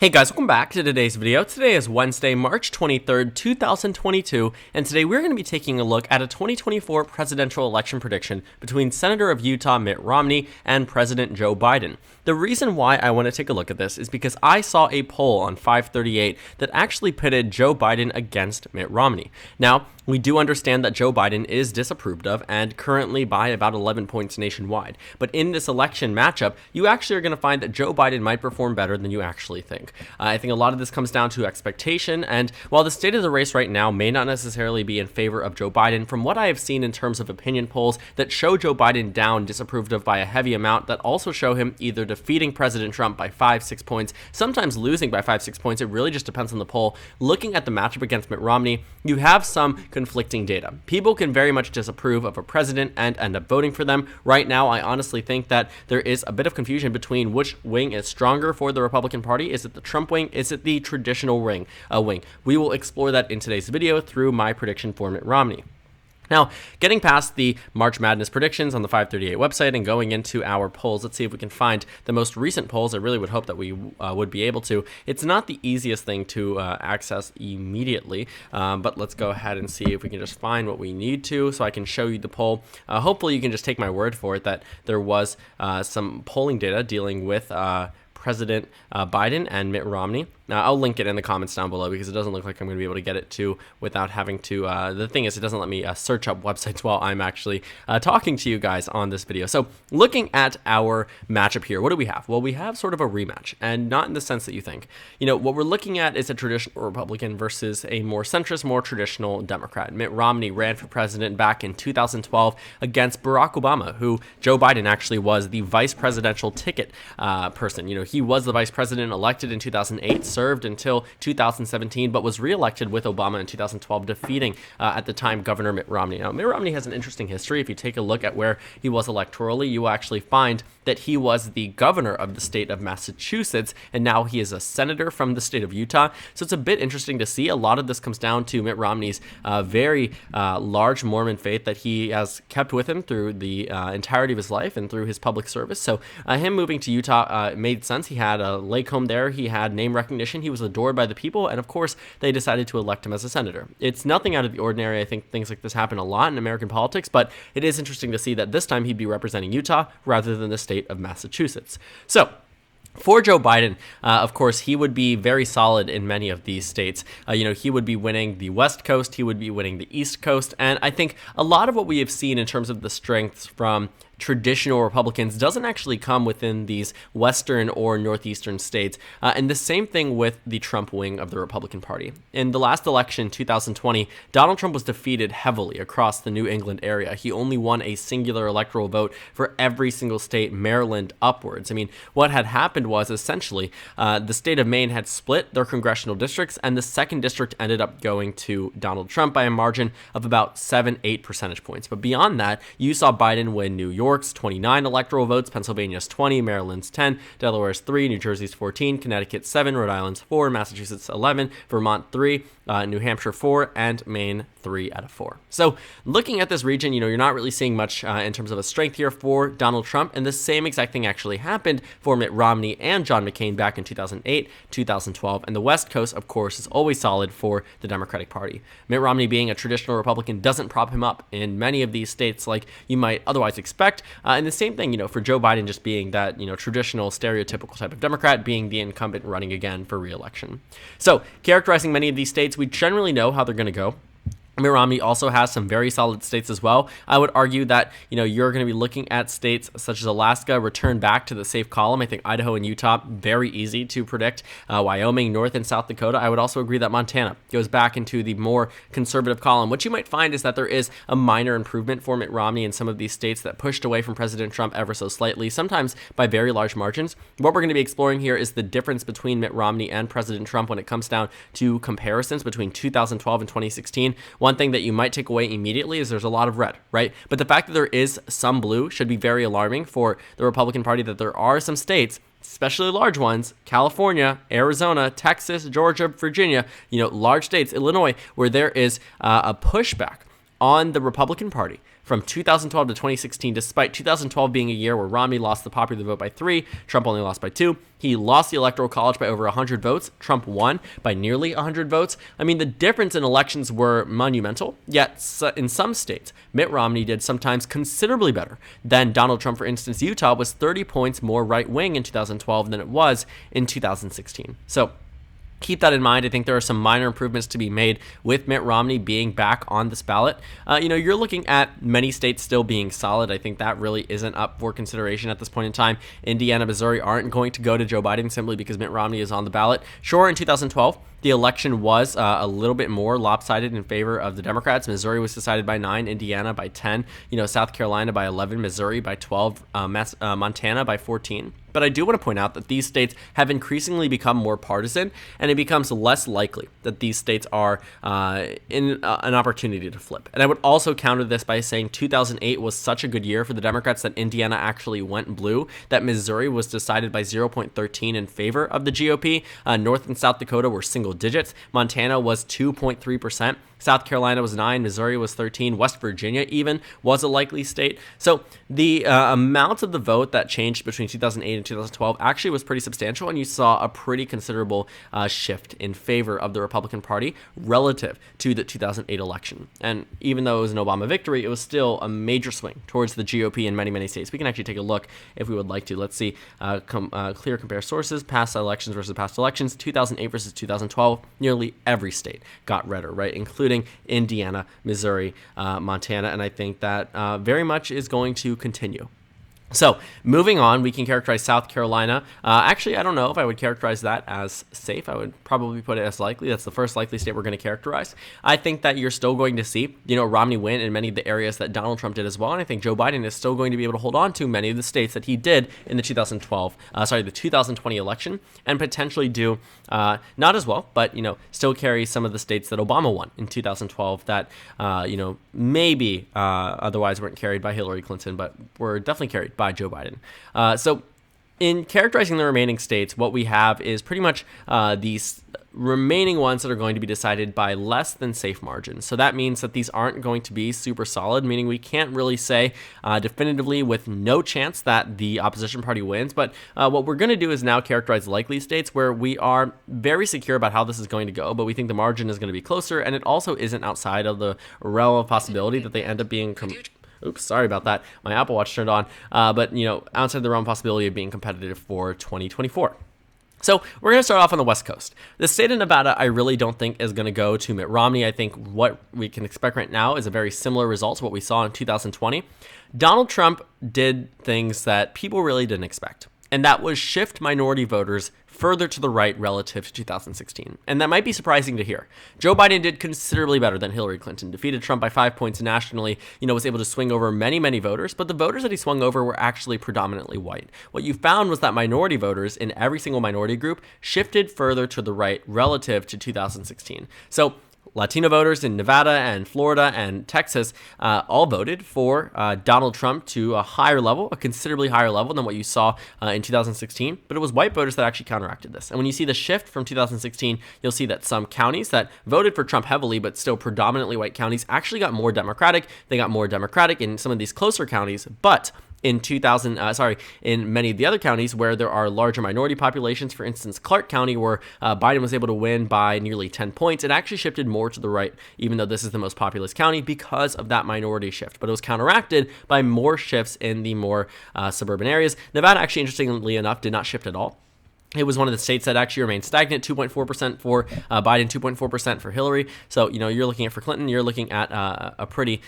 Hey guys, welcome back to today's video. Today is Wednesday, March 23rd, 2022, and today we're going to be taking a look at a 2024 presidential election prediction between Senator of Utah Mitt Romney and President Joe Biden. The reason why I want to take a look at this is because I saw a poll on FiveThirtyEight that actually pitted Joe Biden against Mitt Romney. Now, we do understand that Joe Biden is disapproved of and currently by about 11 points nationwide. But in this election matchup, you actually are going to find that Joe Biden might perform better than you actually think. I think a lot of this comes down to expectation, and while the state of the race right now may not necessarily be in favor of Joe Biden, from what I have seen in terms of opinion polls that show Joe Biden down, disapproved of by a heavy amount, that also show him either defeating President Trump by 5-6 points, sometimes losing by 5-6 points. It really just depends on the poll. Looking at the matchup against Mitt Romney, you have some conflicting data. People can very much disapprove of a president and end up voting for them. Right now, I honestly think that there is a bit of confusion between which wing is stronger for the Republican Party. Is it the Trump wing? Is it the traditional wing? We will explore that in today's video through my prediction for Mitt Romney. Now, getting past the March Madness predictions on the FiveThirtyEight website and going into our polls, let's see if we can find the most recent polls. I really would hope that we would be able to. It's not the easiest thing to access immediately, but let's go ahead and see if we can just find what we need to so I can show you the poll. Hopefully, you can just take my word for it that there was some polling data dealing with President Biden and Mitt Romney. Now, I'll link it in the comments down below because it doesn't look like I'm going to be able to get it to without having to. The thing is, it doesn't let me search up websites while I'm actually talking to you guys on this video. So looking at our matchup here, what do we have? Well, we have sort of a rematch, and not in the sense that you think. You know, what we're looking at is a traditional Republican versus a more centrist, more traditional Democrat. Mitt Romney ran for president back in 2012 against Barack Obama, who Joe Biden actually was the vice presidential ticket person. You know, he was the vice president elected in 2008, served until 2017, but was reelected with Obama in 2012, defeating, at the time, Governor Mitt Romney. Now, Mitt Romney has an interesting history. If you take a look at where he was electorally, you will actually find that he was the governor of the state of Massachusetts, and now he is a senator from the state of Utah. So it's a bit interesting to see. A lot of this comes down to Mitt Romney's very large Mormon faith that he has kept with him through the entirety of his life and through his public service. So him moving to Utah made sense. He had a lake home there. He had name recognition. He was adored by the people, and of course, they decided to elect him as a senator. It's nothing out of the ordinary. I think things like this happen a lot in American politics, but it is interesting to see that this time he'd be representing Utah rather than the state of Massachusetts. So, for Joe Biden, of course, he would be very solid in many of these states. He would be winning the West Coast, he would be winning the East Coast, and I think a lot of what we have seen in terms of the strengths from traditional Republicans doesn't actually come within these western or northeastern states. And the same thing with the Trump wing of the Republican Party. In the last election, 2020, Donald Trump was defeated heavily across the New England area. He only won a singular electoral vote for every single state, Maryland upwards. I mean, what had happened was essentially the state of Maine had split their congressional districts, and the second district ended up going to Donald Trump by a margin of about 7-8 percentage points. But beyond that, you saw Biden win New York's 29 electoral votes, Pennsylvania's 20, Maryland's 10, Delaware's 3, New Jersey's 14, Connecticut's 7, Rhode Island's 4, Massachusetts 11, Vermont 3, New Hampshire 4, and Maine 3 out of 4. So looking at this region, you're not really seeing much in terms of a strength here for Donald Trump, and the same exact thing actually happened for Mitt Romney and John McCain back in 2008, 2012, and the West Coast, of course, is always solid for the Democratic Party. Mitt Romney being a traditional Republican doesn't prop him up in many of these states like you might otherwise expect, and the same thing, for Joe Biden just being that, traditional stereotypical type of Democrat, being the incumbent running again for re-election. So characterizing many of these states, we generally know how they're going to go. Mitt Romney also has some very solid states as well. I would argue that, you're going to be looking at states such as Alaska return back to the safe column. I think Idaho and Utah, very easy to predict. Wyoming, North and South Dakota. I would also agree that Montana goes back into the more conservative column. What you might find is that there is a minor improvement for Mitt Romney in some of these states that pushed away from President Trump ever so slightly, sometimes by very large margins. What we're going to be exploring here is the difference between Mitt Romney and President Trump when it comes down to comparisons between 2012 and 2016. One thing that you might take away immediately is there's a lot of red, right? But the fact that there is some blue should be very alarming for the Republican Party, that there are some states, especially large ones, California, Arizona, Texas, Georgia, Virginia, large states, Illinois, where there is a pushback on the Republican Party from 2012 to 2016, despite 2012 being a year where Romney lost the popular vote by 3, Trump only lost by 2. He lost the Electoral College by over 100 votes. Trump won by nearly 100 votes. I mean, the difference in elections were monumental, yet in some states, Mitt Romney did sometimes considerably better than Donald Trump. For instance, Utah was 30 points more right-wing in 2012 than it was in 2016. So keep that in mind. I think there are some minor improvements to be made with Mitt Romney being back on this ballot. You're looking at many states still being solid. I think that really isn't up for consideration at this point in time. Indiana, Missouri aren't going to go to Joe Biden simply because Mitt Romney is on the ballot. Sure, in 2012, the election was a little bit more lopsided in favor of the Democrats. Missouri was decided by 9, Indiana by 10, South Carolina by 11, Missouri by 12, Montana by 14. But I do want to point out that these states have increasingly become more partisan, and it becomes less likely that these states are in an opportunity to flip. And I would also counter this by saying 2008 was such a good year for the Democrats that Indiana actually went blue, that Missouri was decided by 0.13 in favor of the GOP. North and South Dakota were single digits. Montana was 2.3%. South Carolina was 9, Missouri was 13, West Virginia even was a likely state. So the amount of the vote that changed between 2008 and 2012 actually was pretty substantial, and you saw a pretty considerable shift in favor of the Republican Party relative to the 2008 election. And even though it was an Obama victory, it was still a major swing towards the GOP in many, many states. We can actually take a look if we would like to. Let's see, clear compare sources, past elections versus past elections, 2008 versus 2012, nearly every state got redder, right, including Indiana, Missouri, Montana, and I think that very much is going to continue. So moving on, we can characterize South Carolina. Actually, I don't know if I would characterize that as safe. I would probably put it as likely. That's the first likely state we're going to characterize. I think that you're still going to see, Romney win in many of the areas that Donald Trump did as well. And I think Joe Biden is still going to be able to hold on to many of the states that he did in the 2020 election, and potentially do not as well, but, still carry some of the states that Obama won in 2012 that, maybe otherwise weren't carried by Hillary Clinton, but were definitely carried by Joe Biden. So in characterizing the remaining states, what we have is pretty much these remaining ones that are going to be decided by less than safe margins. So that means that these aren't going to be super solid, meaning we can't really say definitively with no chance that the opposition party wins. But what we're going to do is now characterize likely states where we are very secure about how this is going to go, but we think the margin is going to be closer, and it also isn't outside of the realm of possibility that they end up being oops, sorry about that. My Apple Watch turned on. But, outside the realm of possibility of being competitive for 2024. So we're going to start off on the West Coast. The state of Nevada, I really don't think is going to go to Mitt Romney. I think what we can expect right now is a very similar result to what we saw in 2020. Donald Trump did things that people really didn't expect, and that was shift minority voters further to the right relative to 2016. And that might be surprising to hear. Joe Biden did considerably better than Hillary Clinton, defeated Trump by 5 points nationally, was able to swing over many, many voters, but the voters that he swung over were actually predominantly white. What you found was that minority voters in every single minority group shifted further to the right relative to 2016. So Latino voters in Nevada and Florida and Texas all voted for Donald Trump to a higher level, a considerably higher level than what you saw in 2016. But it was white voters that actually counteracted this. And when you see the shift from 2016, you'll see that some counties that voted for Trump heavily, but still predominantly white counties, actually got more Democratic. They got more Democratic in some of these closer counties, but in many of the other counties where there are larger minority populations, for instance, Clark County, where Biden was able to win by nearly 10 points, it actually shifted more to the right, even though this is the most populous county, because of that minority shift. But it was counteracted by more shifts in the more suburban areas. Nevada, actually, interestingly enough, did not shift at all. It was one of the states that actually remained stagnant, 2.4% for Biden, 2.4% for Hillary. So, you're looking at for Clinton, you're looking at a pretty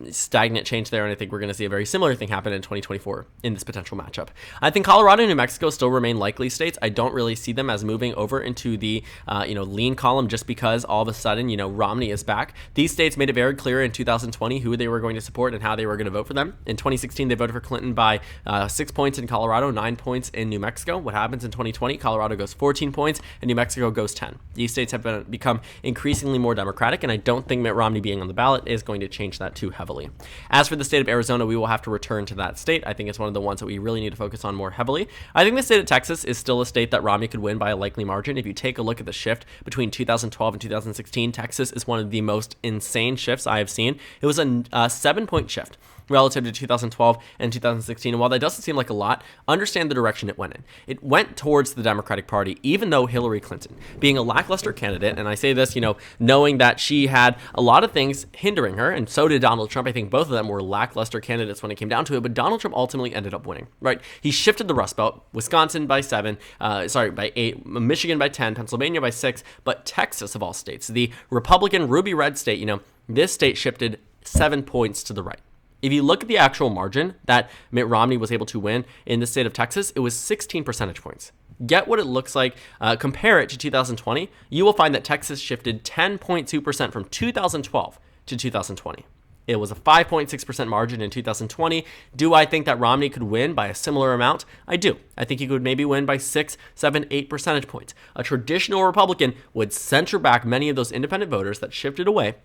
stagnant change there. And I think we're going to see a very similar thing happen in 2024 in this potential matchup. I think Colorado and New Mexico still remain likely states. I don't really see them as moving over into the, lean column just because all of a sudden, Romney is back. These states made it very clear in 2020 who they were going to support and how they were going to vote for them. In 2016, they voted for Clinton by 6 points in Colorado, 9 points in New Mexico. What happens in 2020, Colorado goes 14 points, and New Mexico goes 10. These states have become increasingly more Democratic, and I don't think Mitt Romney being on the ballot is going to change that too heavily. As for the state of Arizona, we will have to return to that state. I think it's one of the ones that we really need to focus on more heavily. I think the state of Texas is still a state that Romney could win by a likely margin. If you take a look at the shift between 2012 and 2016, Texas is one of the most insane shifts I have seen. It was a 7-point shift relative to 2012 and 2016. And while that doesn't seem like a lot, understand the direction it went in. It went towards the Democratic Party, even though Hillary Clinton, being a lackluster candidate, and I say this, knowing that she had a lot of things hindering her, and so did Donald Trump. I think both of them were lackluster candidates when it came down to it, but Donald Trump ultimately ended up winning, right? He shifted the Rust Belt, Wisconsin by 8, Michigan by 10, Pennsylvania by 6, but Texas, of all states, the Republican ruby red state, this state shifted 7 points to the right. If you look at the actual margin that Mitt Romney was able to win in the state of Texas, it was 16 percentage points. Get what it looks like, compare it to 2020, you will find that Texas shifted 10.2% from 2012 to 2020. It was a 5.6% margin in 2020. Do I think that Romney could win by a similar amount? I do. I think he could maybe win by 6, 7, 8 percentage points. A traditional Republican would center back many of those independent voters that shifted away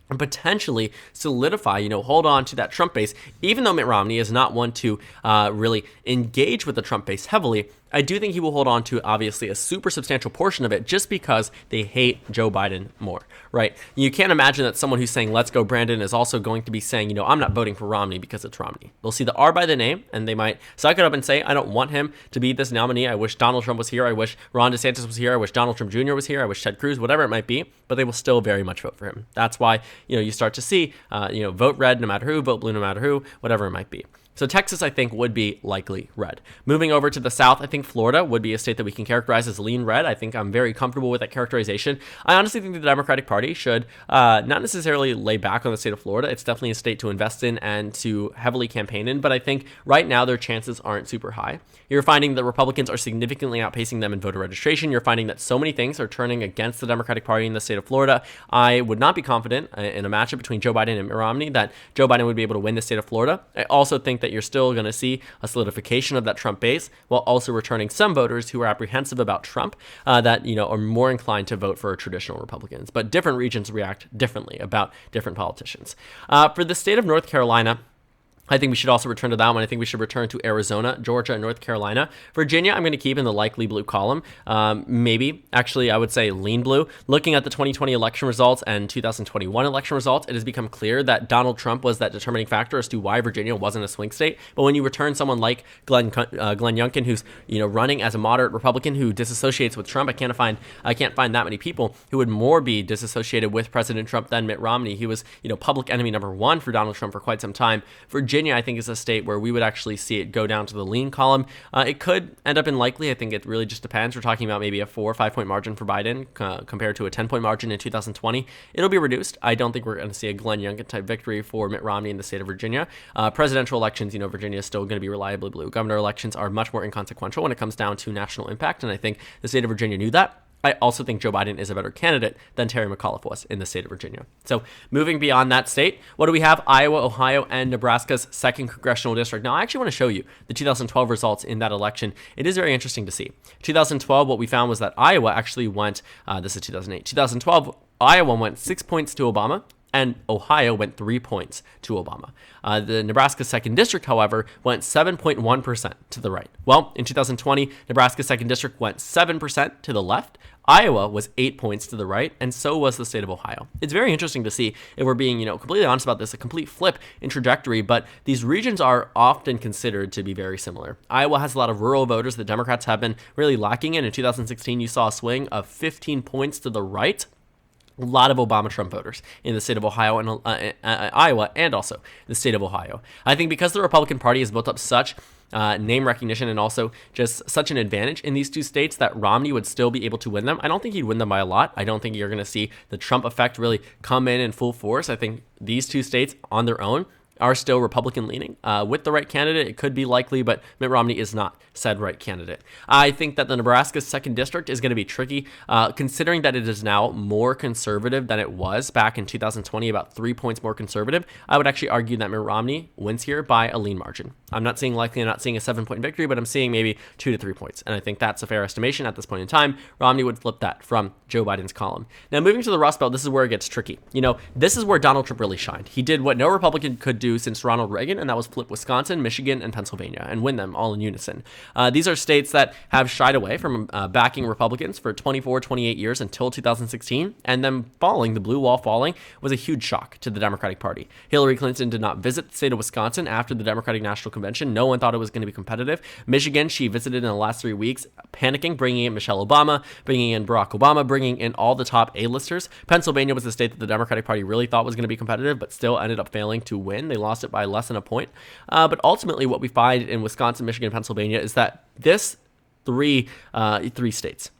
and potentially solidify, hold on to that Trump base. Even though Mitt Romney is not one to really engage with the Trump base heavily, I do think he will hold on to, obviously, a super substantial portion of it just because they hate Joe Biden more, right? You can't imagine that someone who's saying, let's go Brandon, is also going to be saying, I'm not voting for Romney because it's Romney. They'll see the R by the name, and they might suck it up and say, I don't want him to be this nominee. I wish Donald Trump was here. I wish Ron DeSantis was here. I wish Donald Trump Jr. was here. I wish Ted Cruz, whatever it might be, but they will still very much vote for him. That's why, you start to see, vote red no matter who, vote blue no matter who, whatever it might be. So Texas, I think, would be likely red. Moving over to the South, I think Florida would be a state that we can characterize as lean red. I think I'm very comfortable with that characterization. I honestly think the Democratic Party should not necessarily lay back on the state of Florida. It's definitely a state to invest in and to heavily campaign in, but I think right now their chances aren't super high. You're finding that Republicans are significantly outpacing them in voter registration. You're finding that so many things are turning against the Democratic Party in the state of Florida. I would not be confident in a matchup between Joe Biden and Mitt Romney that Joe Biden would be able to win the state of Florida. I also think that you're still going to see a solidification of that Trump base while also returning some voters who are apprehensive about Trump that are more inclined to vote for traditional Republicans. But different regions react differently about different politicians. For the state of North Carolina, I think we should also return to that one. I think we should return to Arizona, Georgia, and North Carolina. Virginia, I'm going to keep in the likely blue column. Maybe, actually, I would say lean blue. Looking at the 2020 election results and 2021 election results, it has become clear that Donald Trump was that determining factor as to why Virginia wasn't a swing state. But when you return someone like Glenn Youngkin, who's running as a moderate Republican who disassociates with Trump, I can't find that many people who would more be disassociated with President Trump than Mitt Romney. He was public enemy number one for Donald Trump for quite some time. Virginia, I think, is a state where we would actually see it go down to the lean column. It could end up in likely. I think it really just depends. We're talking about maybe a 4 or 5 point margin for Biden compared to a 10-point margin in 2020. It'll be reduced. I don't think we're going to see a Glenn Youngkin type victory for Mitt Romney in the state of Virginia. Presidential elections, Virginia is still going to be reliably blue. Governor elections are much more inconsequential when it comes down to national impact, and I think the state of Virginia knew that. I also think Joe Biden is a better candidate than Terry McAuliffe was in the state of Virginia. So moving beyond that state, what do we have? Iowa, Ohio, and Nebraska's 2nd congressional district. Now, I actually want to show you the 2012 results in that election. It is very interesting to see. 2012, what we found was that Iowa actually went, this is 2008. 2012, Iowa went 6 points to Obama, and Ohio went 3 points to Obama. The Nebraska 2nd District, however, went 7.1% to the right. Well, in 2020, Nebraska 2nd District went 7% to the left. Iowa was 8 points to the right, and so was the state of Ohio. It's very interesting to see, if we're being, completely honest about this, a complete flip in trajectory, but these regions are often considered to be very similar. Iowa has a lot of rural voters that Democrats have been really lacking in. In 2016, you saw a swing of 15 points to the right. A lot of Obama-Trump voters in the state of Ohio and Iowa, and also the state of Ohio. I think because the Republican Party has built up such name recognition and also just such an advantage in these two states that Romney would still be able to win them. I don't think he'd win them by a lot. I don't think you're going to see the Trump effect really come in full force. I think these two states on their own are still Republican leaning. With the right candidate, it could be likely, but Mitt Romney is not said right candidate. I think that the Nebraska 2nd District is going to be tricky, considering that it is now more conservative than it was back in 2020, about 3 points more conservative. I would actually argue that Mitt Romney wins here by a lean margin. I'm not seeing likely, I'm not seeing a 7-point victory, but I'm seeing maybe 2 to 3 points. And I think that's a fair estimation at this point in time. Romney would flip that from Joe Biden's column. Now, moving to the Rust Belt, this is where it gets tricky. This is where Donald Trump really shined. He did what no Republican could do since Ronald Reagan, and that was flip Wisconsin, Michigan, and Pennsylvania and win them all in unison. These are states that have shied away from backing Republicans for 24, 28 years until 2016, and them falling, the blue wall falling, was a huge shock to the Democratic Party. Hillary Clinton did not visit the state of Wisconsin after the Democratic National Convention. No one thought it was going to be competitive. Michigan, she visited in the last 3 weeks, panicking, bringing in Michelle Obama, bringing in Barack Obama, bringing in all the top A-listers. Pennsylvania was the state that the Democratic Party really thought was going to be competitive, but still ended up failing to win. They lost it by less than a point. But ultimately, what we find in Wisconsin, Michigan, and Pennsylvania is that this three states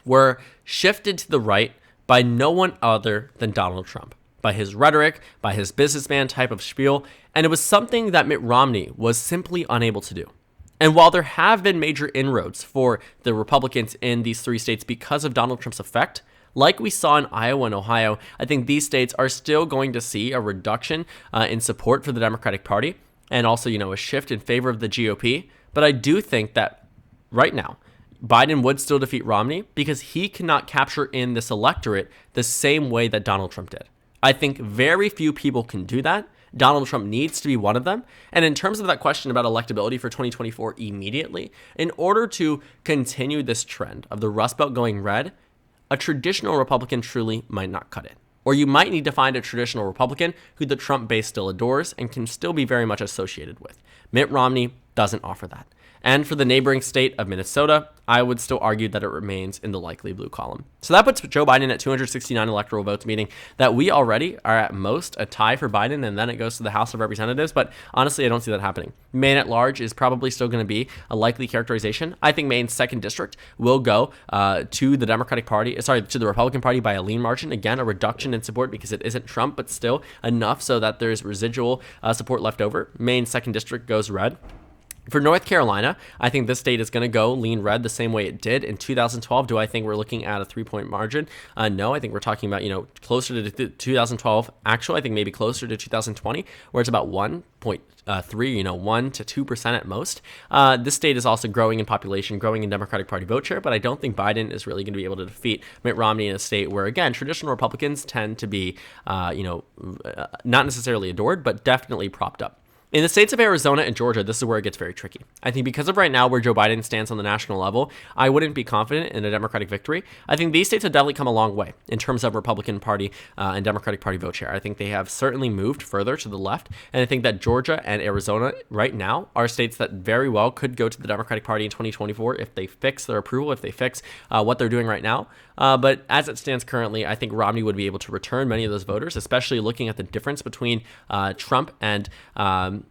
were shifted to the right by no one other than Donald Trump, by his rhetoric, by his businessman type of spiel, and it was something that Mitt Romney was simply unable to do. And while there have been major inroads for the Republicans in these 3 states because of Donald Trump's effect, like we saw in Iowa and Ohio, I think these states are still going to see a reduction in support for the Democratic Party and also, a shift in favor of the GOP. But I do think that right now, Biden would still defeat Romney because he cannot capture in this electorate the same way that Donald Trump did. I think very few people can do that. Donald Trump needs to be one of them. And in terms of that question about electability for 2024 immediately, in order to continue this trend of the Rust Belt going red, a traditional Republican truly might not cut it. Or you might need to find a traditional Republican who the Trump base still adores and can still be very much associated with. Mitt Romney doesn't offer that. And for the neighboring state of Minnesota, I would still argue that it remains in the likely blue column. So that puts Joe Biden at 269 electoral votes, meaning that we already are at most a tie for Biden, and then it goes to the House of Representatives. But honestly, I don't see that happening. Maine at large is probably still going to be a likely characterization. I think Maine's 2nd district will go to the to the Republican Party by a lean margin. Again, a reduction in support because it isn't Trump, but still enough so that there's residual support left over. Maine's 2nd district goes red. For North Carolina, I think this state is going to go lean red the same way it did in 2012. Do I think we're looking at a 3-point margin? No, I think we're talking about, closer to 2012 actual. I think maybe closer to 2020, where it's about 1.3, 1 to 2% at most. This state is also growing in population, growing in Democratic Party vote share, but I don't think Biden is really going to be able to defeat Mitt Romney in a state where, again, traditional Republicans tend to be, not necessarily adored, but definitely propped up. In the states of Arizona and Georgia, this is where it gets very tricky. I think because of right now where Joe Biden stands on the national level, I wouldn't be confident in a Democratic victory. I think these states have definitely come a long way in terms of Republican Party and Democratic Party vote share. I think they have certainly moved further to the left, and I think that Georgia and Arizona right now are states that very well could go to the Democratic Party in 2024 if they fix their approval, if they fix what they're doing right now. But as it stands currently, I think Romney would be able to return many of those voters, especially looking at the difference between Trump and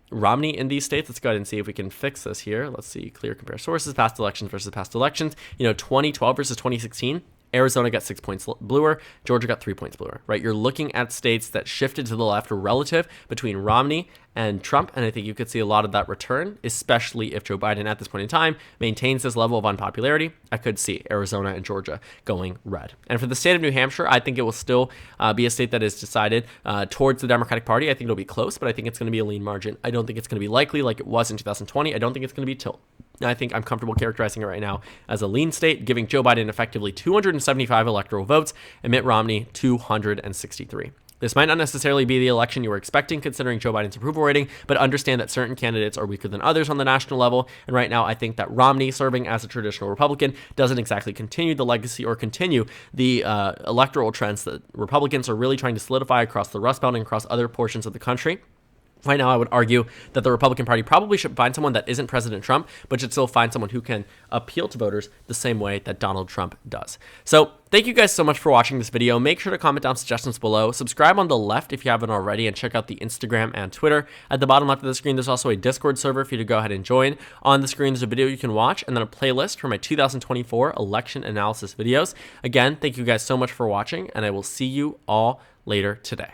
Romney in these states. Let's go ahead and see if we can fix this here. Let's see, clear compare sources, past elections versus past elections. 2012 versus 2016. Arizona got 6 points bluer. Georgia got 3 points bluer, right? You're looking at states that shifted to the left relative between Romney and Trump, and I think you could see a lot of that return, especially if Joe Biden at this point in time maintains this level of unpopularity. I could see Arizona and Georgia going red. And for the state of New Hampshire, I think it will still be a state that is decided towards the Democratic Party. I think it'll be close, but I think it's going to be a lean margin. I don't think it's going to be likely like it was in 2020. I don't think it's going to be tilt. I think I'm comfortable characterizing it right now as a lean state, giving Joe Biden effectively 275 electoral votes and Mitt Romney 263. This might not necessarily be the election you were expecting considering Joe Biden's approval rating, but understand that certain candidates are weaker than others on the national level. And right now, I think that Romney, serving as a traditional Republican, doesn't exactly continue the legacy or continue the electoral trends that Republicans are really trying to solidify across the Rust Belt and across other portions of the country. Right now, I would argue that the Republican Party probably should find someone that isn't President Trump, but should still find someone who can appeal to voters the same way that Donald Trump does. So thank you guys so much for watching this video. Make sure to comment down suggestions below. Subscribe on the left if you haven't already, and check out the Instagram and Twitter. At the bottom left of the screen, there's also a Discord server for you to go ahead and join. On the screen, there's a video you can watch, and then a playlist for my 2024 election analysis videos. Again, thank you guys so much for watching, and I will see you all later today.